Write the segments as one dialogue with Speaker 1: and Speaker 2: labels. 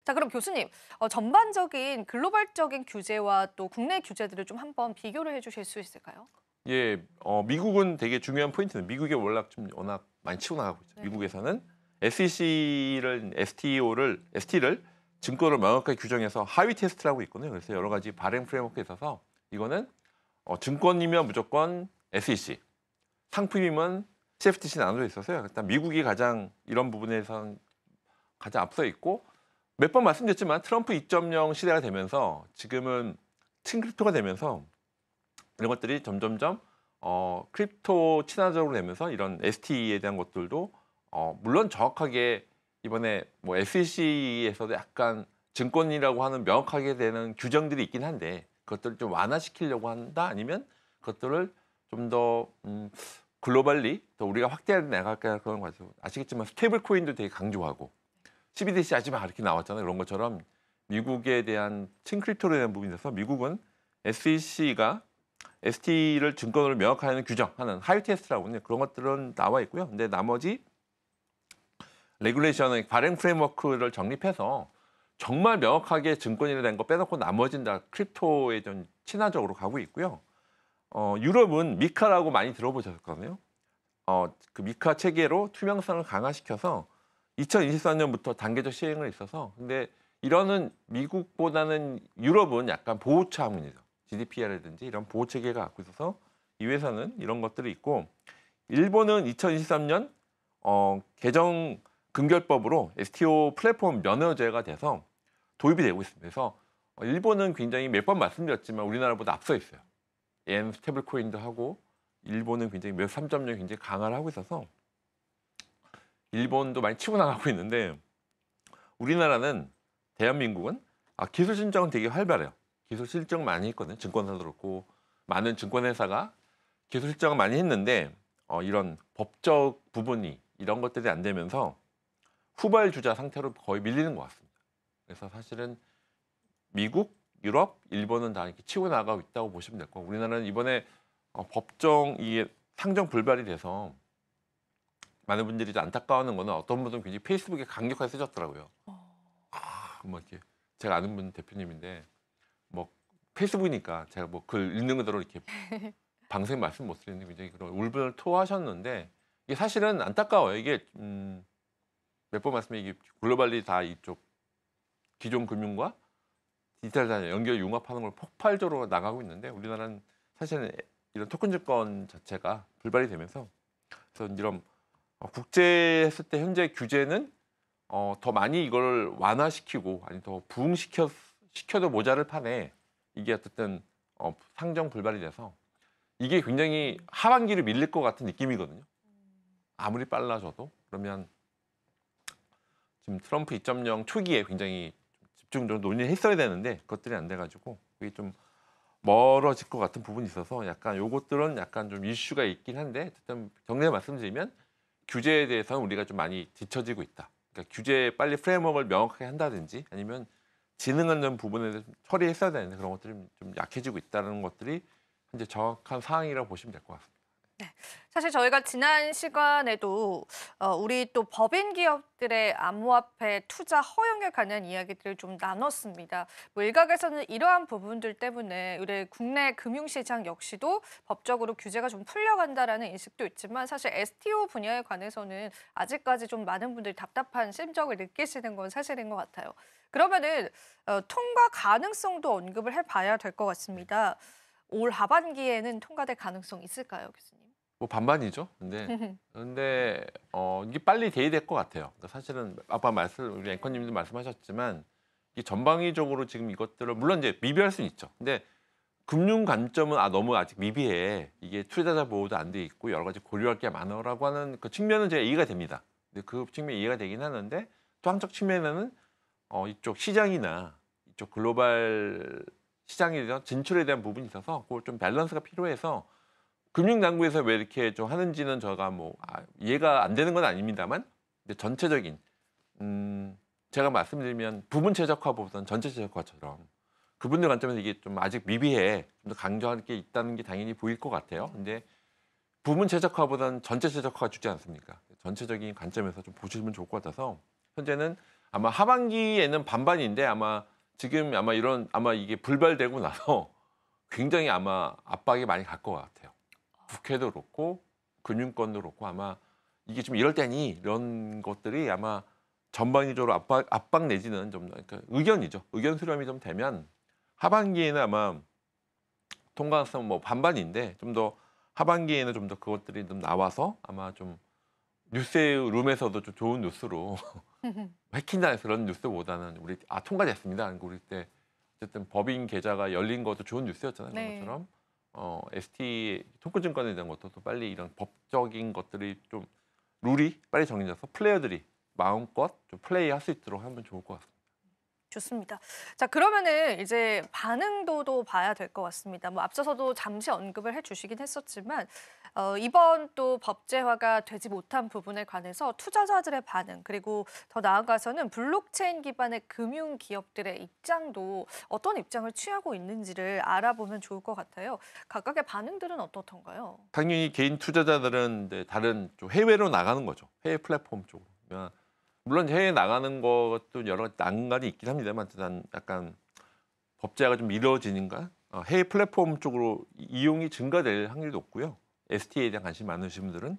Speaker 1: 자, 그럼 교수님, 전반적인 글로벌적인 규제와 또 국내 규제들을 좀 한번 비교를 해주실 수 있을까요?
Speaker 2: 예, 미국은 되게 중요한 포인트는 미국이 워낙 많이 치고 나가고 있죠.
Speaker 1: 네.
Speaker 2: 미국에서는 SEC를 ST를 증권을 명확하게 규정해서 하위 테스트라고 있거든요. 그래서 여러 가지 발행 프레임워크에 있어서 이거는 증권이면 무조건 SEC, 상품이면 CFTC 나눠져 있어서요. 일단 미국이 가장 이런 부분에선 가장 앞서 있고 몇 번 말씀드렸지만 트럼프 2.0 시대가 되면서 지금은 층크립토가 되면서 이런 것들이 점점점 크립토 친화적으로 되면서 이런 ST에 대한 것들도 물론 정확하게 이번에 뭐 SEC에서도 약간 증권이라고 하는 명확하게 되는 규정들이 있긴 한데 그것들을 좀 완화시키려고 한다 아니면 그것들을 좀 더 글로벌리 더 우리가 확대해 나갈까 그런 거죠. 아시겠지만 스테이블 코인도 되게 강조하고 CBDC 하지 마 이렇게 나왔잖아요. 그런 것처럼 미국에 대한 층크립토에 대한 부분에서 미국은 SEC가 ST를 증권으로 명확하게 규정하는 하위 테스트라고 하는 그런 것들은 나와 있고요. 근데 나머지 레귤레이션의 발행 프레임워크를 정립해서 정말 명확하게 증권이라 된 거 빼놓고 나머지는 다 크립토에 좀 친화적으로 가고 있고요. 유럽은 미카라고 많이 들어보셨거든요. 그 미카 체계로 투명성을 강화시켜서 2024년부터 단계적 시행을 있어서 근데 이러는 미국보다는 유럽은 약간 보호 차원이죠. GDPR이라든지 이런 보호 체계가 갖고 있어서 이 회사는 이런 것들이 있고 일본은 2023년 개정 금결법으로 STO 플랫폼 면허제가 돼서 도입이 되고 있습니다. 그래서 일본은 굉장히 몇 번 말씀드렸지만 우리나라보다 앞서 있어요. 엔 스테이블 코인도 하고 일본은 굉장히 웹 3.0 굉장히 강화를 하고 있어서 일본도 많이 치고 나가고 있는데 우리나라는 대한민국은 기술 신정은 되게 활발해요. 기술 실적 많이 했거든요. 증권사도 그렇고 많은 증권회사가 기술 실적을 많이 했는데 이런 법적 부분이 이런 것들이 안 되면서 후발주자 상태로 거의 밀리는 것 같습니다. 그래서 사실은 미국, 유럽, 일본은 다 이렇게 치고 나가고 있다고 보시면 될 거고 우리나라는 이번에 법정 이게 상정 불발이 돼서 많은 분들이 좀 안타까워하는 거는 어떤 분들은 굉장히 페이스북에 강력하게 쓰셨더라고요. 뭐 이렇게 제가 아는 분 대표님인데 뭐 페이스북이니까 제가 뭐 글 읽는 그대로 이렇게 방생 말씀 못 드리는데 굉장히 그런 울분을 토하셨는데 이게 사실은 안타까워요. 이게 몇 번 말씀해 이게 글로벌리 다 이쪽 기존 금융과 디지털 자산 연결 융합하는 걸 폭발적으로 나가고 있는데 우리나라는 사실은 이런 토큰 증권 자체가 불발이 되면서 그래서 이런 국제했을 때 현재 규제는 더 많이 이걸 완화시키고 아니 더 시켜도 모자를 판에 이게 어쨌든 상정 불발이 돼서 이게 굉장히 하반기를 밀릴 것 같은 느낌이거든요. 아무리 빨라져도 그러면 지금 트럼프 2.0 초기에 굉장히 집중적으로 논의를 했어야 되는데 그것들이 안 돼가지고 그게 좀 멀어질 것 같은 부분이 있어서 약간 요것들은 약간 좀 이슈가 있긴 한데 어쨌든 정리해 말씀드리면 규제에 대해서는 우리가 좀 많이 뒤처지고 있다. 그러니까 규제 빨리 프레임워크를 명확하게 한다든지 아니면 지능하는 부분에 대해서 처리했어야 되는데 그런 것들이 좀 약해지고 있다는 것들이 현재 정확한 상황이라고 보시면 될 것 같습니다.
Speaker 1: 네. 사실 저희가 지난 시간에도 우리 또 법인 기업들의 암호화폐 투자 허용에 관한 이야기들을 좀 나눴습니다. 뭐 일각에서는 이러한 부분들 때문에 우리 국내 금융시장 역시도 법적으로 규제가 좀 풀려간다라는 인식도 있지만 사실 STO 분야에 관해서는 아직까지 좀 많은 분들이 답답한 심정을 느끼시는 건 사실인 것 같아요. 그러면은 통과 가능성도 언급을 해봐야 될 것 같습니다. 올 하반기에는 통과될 가능성 있을까요, 교수님?
Speaker 2: 뭐 반반이죠. 근데 이게 빨리 대의될 것 같아요. 그러니까 사실은 아까 우리 앵커님도 말씀하셨지만 이게 전방위적으로 지금 이것들을 물론 이제 미비할 수는 있죠. 근데 금융 관점은 너무 아직 미비해. 이게 투자자 보호도 안 돼 있고 여러 가지 고려할 게 많아라고 하는 그 측면은 제가 이해가 됩니다. 근데 그 측면 이해가 되긴 하는데 또 한쪽 측면에는 이쪽 시장이나 이쪽 글로벌 시장에 대한 진출에 대한 부분이 있어서 그걸 좀 밸런스가 필요해서 금융당국에서 왜 이렇게 좀 하는지는 제가 뭐 이해가 안 되는 건 아닙니다만 근데 전체적인 제가 말씀드리면 부분 최적화보다는 전체 최적화처럼 그분들 관점에서 이게 좀 아직 미비해 좀 더 강조할 게 있다는 게 당연히 보일 것 같아요. 근데 부분 최적화보다는 전체 최적화가 주지 않습니까? 전체적인 관점에서 좀 보시면 좋을 것 같아서 현재는 아마 하반기에는 반반인데 아마 지금 아마 이게 불발되고 나서 굉장히 아마 압박이 많이 갈 것 같아요. 국회도 그렇고 금융권도 그렇고 아마 이게 좀 이럴 때니 이런 것들이 아마 전방위적으로 압박 내지는 좀 그러니까 의견이죠. 의견 수렴이 좀 되면 하반기에는 아마 통과 가능성 뭐 반반인데 좀 더 하반기에는 좀 더 그것들이 좀 나와서 아마 좀 뉴스룸에서도 좀 좋은 뉴스로 해킹당해서 그런 뉴스보다는 우리 통과됐습니다. 그러니까 우리 때 어쨌든 법인 계좌가 열린 것도 좋은 뉴스였잖아요. 그런
Speaker 1: 네.
Speaker 2: 것처럼 ST 토큰증권에 대한 것도 또 빨리 이런 법적인 것들이 좀 룰이 빨리 정해져서 플레이어들이 마음껏 좀 플레이할 수 있도록 하면 좋을 것 같습니다.
Speaker 1: 좋습니다. 자, 그러면은 이제 반응도도 봐야 될 것 같습니다. 뭐 앞서서도 잠시 언급을 해주시긴 했었지만 이번 또 법제화가 되지 못한 부분에 관해서 투자자들의 반응 그리고 더 나아가서는 블록체인 기반의 금융 기업들의 입장도 어떤 입장을 취하고 있는지를 알아보면 좋을 것 같아요. 각각의 반응들은 어떻던가요?
Speaker 2: 당연히 개인 투자자들은 이제 다른 좀 해외로 나가는 거죠. 해외 플랫폼 쪽으로. 그러니까 물론 해외 나가는 것도 여러 가지 난관이 있긴 합니다만 일단 약간 법제화가 좀 미뤄지는가 해외 플랫폼 쪽으로 이용이 증가될 확률이 높고요. ST에 대한 관심 많으신 분들은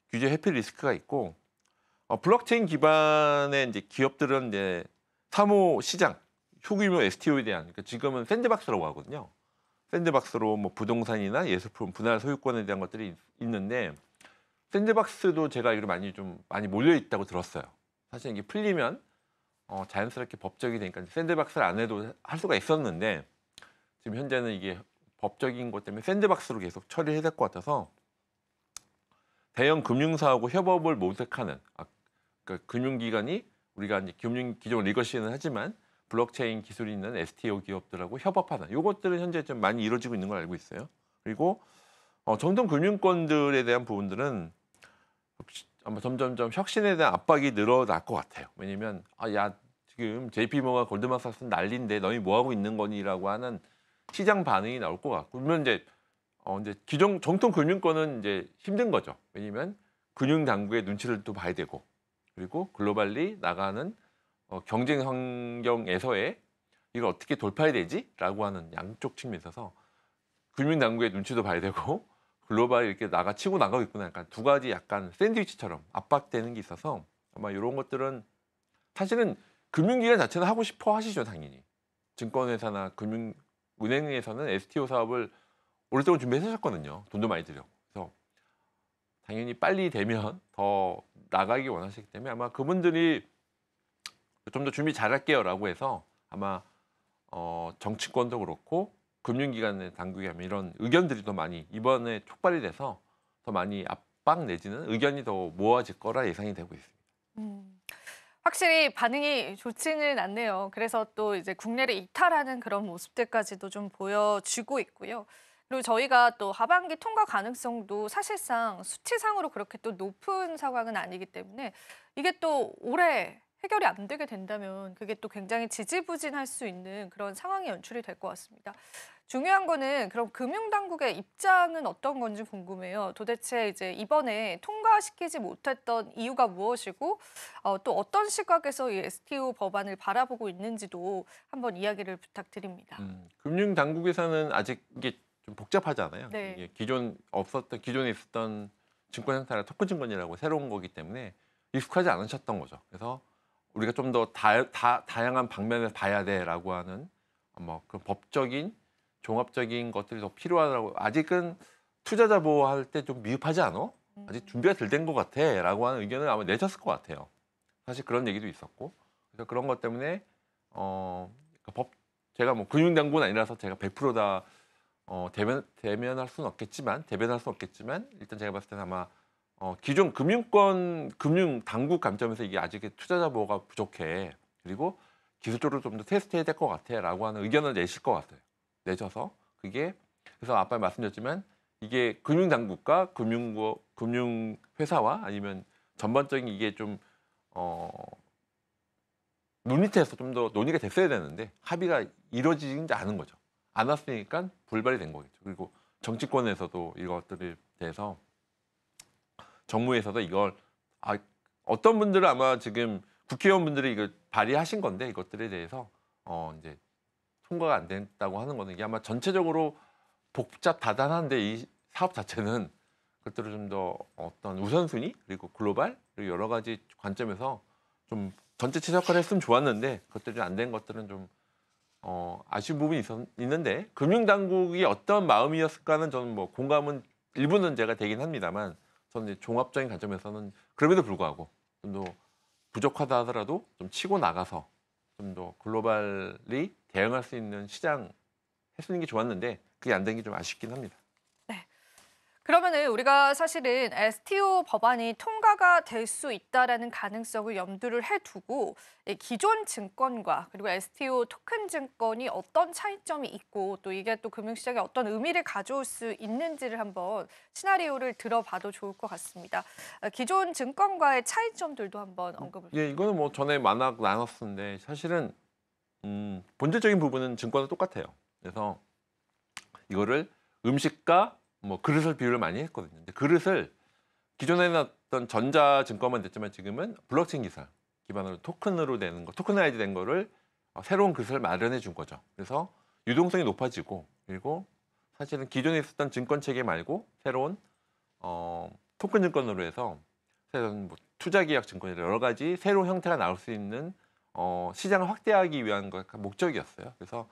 Speaker 2: 규제 회피 리스크가 있고 블록체인 기반의 이제 기업들은 이제 사모 시장 소규모 STO에 대한 그러니까 지금은 샌드박스라고 하거든요. 샌드박스로 뭐 부동산이나 예술품 분할 소유권에 대한 것들이 있는데 샌드박스도 제가 알기로 많이 몰려 있다고 들었어요. 사실 이게 풀리면 자연스럽게 법적이 되니까 샌드박스를 안 해도 할 수가 있었는데 지금 현재는 이게 법적인 것 때문에 샌드박스로 계속 처리해야 될 것 같아서 대형 금융사하고 협업을 모색하는 그러니까 금융기관이 우리가 이제 기존 리거시는 하지만 블록체인 기술이 있는 STO 기업들하고 협업하는 이것들은 현재 좀 많이 이루어지고 있는 걸 알고 있어요. 그리고 정통 금융권들에 대한 부분들은 아마 점점점 혁신에 대한 압박이 늘어날 것 같아요. 왜냐면 야 지금 JP모가 골드만삭스는 난리인데 너희 뭐 하고 있는 거니라고 하는 시장 반응이 나올 것 같고 물론 이제 기존 정통 금융권은 이제 힘든 거죠. 왜냐면 금융 당국의 눈치를 또 봐야 되고 그리고 글로벌리 나가는 경쟁 환경에서의 이걸 어떻게 돌파해야 되지라고 하는 양쪽 측면에 있어서 금융 당국의 눈치도 봐야 되고 글로벌이 이렇게 치고 나가고 있구나. 약간 두 가지 약간 샌드위치처럼 압박되는 게 있어서 아마 이런 것들은 사실은 금융기관 자체는 하고 싶어 하시죠, 당연히. 증권회사나 은행에서는 STO 사업을 오랫동안 준비하셨거든요. 돈도 많이 들여. 그래서 당연히 빨리 되면 더 나가기 원하시기 때문에 아마 그분들이 좀 더 준비 잘할게요라고 해서 아마 정치권도 그렇고 금융기관의 당국이 하면 이런 의견들이 더 많이 이번에 촉발이 돼서 더 많이 압박 내지는 의견이 더 모아질 거라 예상이 되고 있습니다.
Speaker 1: 음. 확실히 반응이 좋지는 않네요. 그래서 또 이제 국내를 이탈하는 그런 모습들까지도 좀 보여지고 있고요. 그리고 저희가 또 하반기 통과 가능성도 사실상 수치상으로 그렇게 또 높은 상황은 아니기 때문에 이게 또 올해 해결이 안 되게 된다면 그게 또 굉장히 지지부진할 수 있는 그런 상황이 연출이 될 것 같습니다. 중요한 거는 그럼 금융당국의 입장은 어떤 건지 궁금해요. 도대체 이제 이번에 통과시키지 못했던 이유가 무엇이고 또 어떤 시각에서 이 STO 법안을 바라보고 있는지도 한번 이야기를 부탁드립니다.
Speaker 2: 금융 당국에서는 아직 이게 좀 복잡하잖아요.
Speaker 1: 네.
Speaker 2: 이게 기존에 있었던 증권 형태가 토큰 증권이라고 새로운 거기 때문에 익숙하지 않으셨던 거죠. 그래서 우리가 좀 더 다양한 방면을 봐야 돼라고 하는 그 법적인 종합적인 것들이 더 필요하다고 아직은 투자자 보호할 때 좀 미흡하지 않아? 아직 준비가 덜 된 것 같아라고 하는 의견을 아마 내셨을 것 같아요. 사실 그런 얘기도 있었고 그래서 그런 것 때문에 그러니까 제가 뭐 금융당국은 아니라서 제가 100%다 대면할 수는 없겠지만 일단 제가 봤을 때는 아마 기존 금융 당국 관점에서 이게 아직 투자자 보호가 부족해. 그리고 기술적으로 좀 더 테스트해야 될 것 같아라고 하는 의견을 내실 것 같아요. 내셔서 그게 그래서 아까 말씀드렸지만 이게 금융 당국과 금융 회사와 아니면 전반적인 이게 좀 물밑에서 좀 더 논의가 됐어야 되는데 합의가 이루어지지 않은 거죠. 안 왔으니까 불발이 된 거겠죠. 그리고 정치권에서도 이것들에 대해서 정무에서도 이걸 어떤 분들은 아마 지금 국회의원분들이 이걸 발의하신 건데 이것들에 대해서 이제 통과가 안 됐다고 하는 거는 이게 아마 전체적으로 복잡 다단한데 이 사업 자체는 그것들을 좀 더 어떤 우선순위 그리고 글로벌 그리고 여러 가지 관점에서 좀 전체 최적화를 했으면 좋았는데 그것들이 안 된 것들은 좀 아쉬운 부분이 있는데 금융당국이 어떤 마음이었을까는 저는 뭐 공감은 일부는 제가 되긴 합니다만 저는 이제 종합적인 관점에서는 그럼에도 불구하고 좀 더 부족하다 하더라도 좀 치고 나가서 좀 더 글로벌리 대응할 수 있는 시장 해주는 게 좋았는데 그게 안 된 게 좀 아쉽긴 합니다.
Speaker 1: 그러면은 우리가 사실은 STO 법안이 통과가 될 수 있다라는 가능성을 염두를 해두고 이 기존 증권과 그리고 STO 토큰 증권이 어떤 차이점이 있고 또 이게 또 금융시장에 어떤 의미를 가져올 수 있는지를 한번 시나리오를 들어봐도 좋을 것 같습니다. 기존 증권과의 차이점들도 한번 언급을.
Speaker 2: 예, 이거는 뭐 전에 만화 나눴었는데 사실은 본질적인 부분은 증권은 똑같아요. 그래서 이거를 음식과 뭐 그릇을 비유를 많이 했거든요. 근데 그릇을 기존에는 어떤 전자증권만 됐지만 지금은 블록체인 기술 기반으로 토큰으로 되는 거, 토큰화이즈 된 거를 새로운 그릇을 마련해 준 거죠. 그래서 유동성이 높아지고 그리고 사실은 기존에 있었던 증권 체계 말고 새로운 토큰 증권으로 해서 새로운 뭐 투자 계약 증권이나 여러 가지 새로운 형태가 나올 수 있는 시장을 확대하기 위한 목적이었어요. 그래서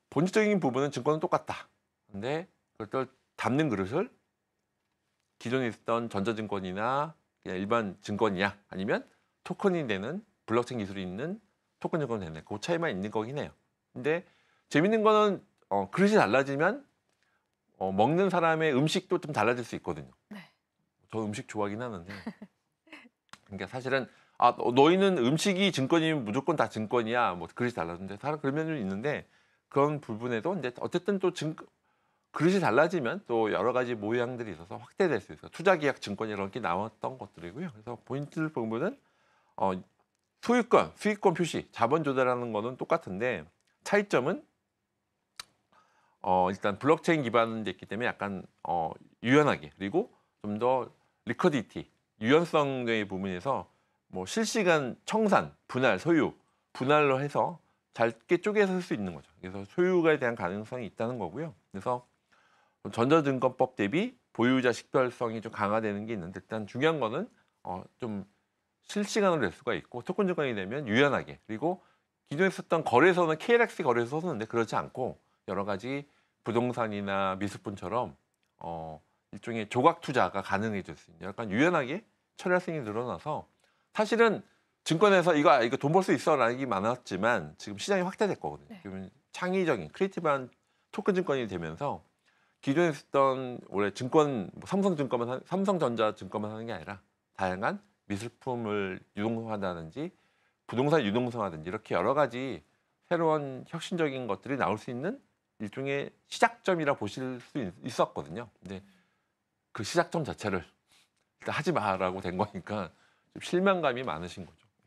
Speaker 2: 본질적인 부분은 증권은 똑같다. 근데 그걸 담는 그릇을 기존에 있었던 전자증권이나 그냥 일반 증권이냐 아니면 토큰이 되는 블록체인 기술이 있는 토큰 증권이 되는 그 차이만 있는 거긴 해요. 근데 재밌는 거는 그릇이 달라지면 먹는 사람의 음식도 좀 달라질 수 있거든요.
Speaker 1: 네.
Speaker 2: 저 음식 좋아하긴 하는데 그러니까 사실은 너희는 음식이 증권이면 무조건 다 증권이야 뭐 그릇이 달라졌는데 사람 그런 면이 있는데 그런 부분에도 이제 어쨌든 또 그릇이 달라지면 또 여러 가지 모양들이 있어서 확대될 수 있어요. 투자계약 증권 이런 게 나왔던 것들이고요. 그래서 포인트를 보면은 소유권, 수익권 표시, 자본 조달하는 거는 똑같은데 차이점은 일단 블록체인 기반이 있기 때문에 약간 유연하게 그리고 좀 더 리커디티, 유연성의 부분에서 뭐 실시간 청산, 분할, 소유, 분할로 해서 짧게 쪼개서 쓸 수 있는 거죠. 그래서 소유에 대한 가능성이 있다는 거고요. 그래서 전자증권법 대비 보유자 식별성이 좀 강화되는 게 있는데 일단 중요한 거는 좀 실시간으로 낼 수가 있고 토큰 증권이 되면 유연하게 그리고 기존에 썼던 거래소는 KLX 거래소 썼는데 그렇지 않고 여러 가지 부동산이나 미술품처럼 일종의 조각 투자가 가능해질 수 있는 약간 유연하게 처리할 수 있는 게 늘어나서 사실은 증권에서 이거 돈 벌 수 있어라는 얘기 많았지만 지금 시장이 확대될 거거든요.
Speaker 1: 네.
Speaker 2: 그러면 창의적인 크리에이티브한 토큰 증권이 되면서 기존에 있었던 원래 증권 삼성전자 증권만 하는 게 아니라 다양한 미술품을 유동성한다든지 부동산 유동성하든지 이렇게 여러 가지 새로운 혁신적인 것들이 나올 수 있는 일종의 시작점이라 보실 수 있었거든요. 근데 그 시작점 자체를 일단 하지 마라고 된 거니까 좀 실망감이 많으신 거죠.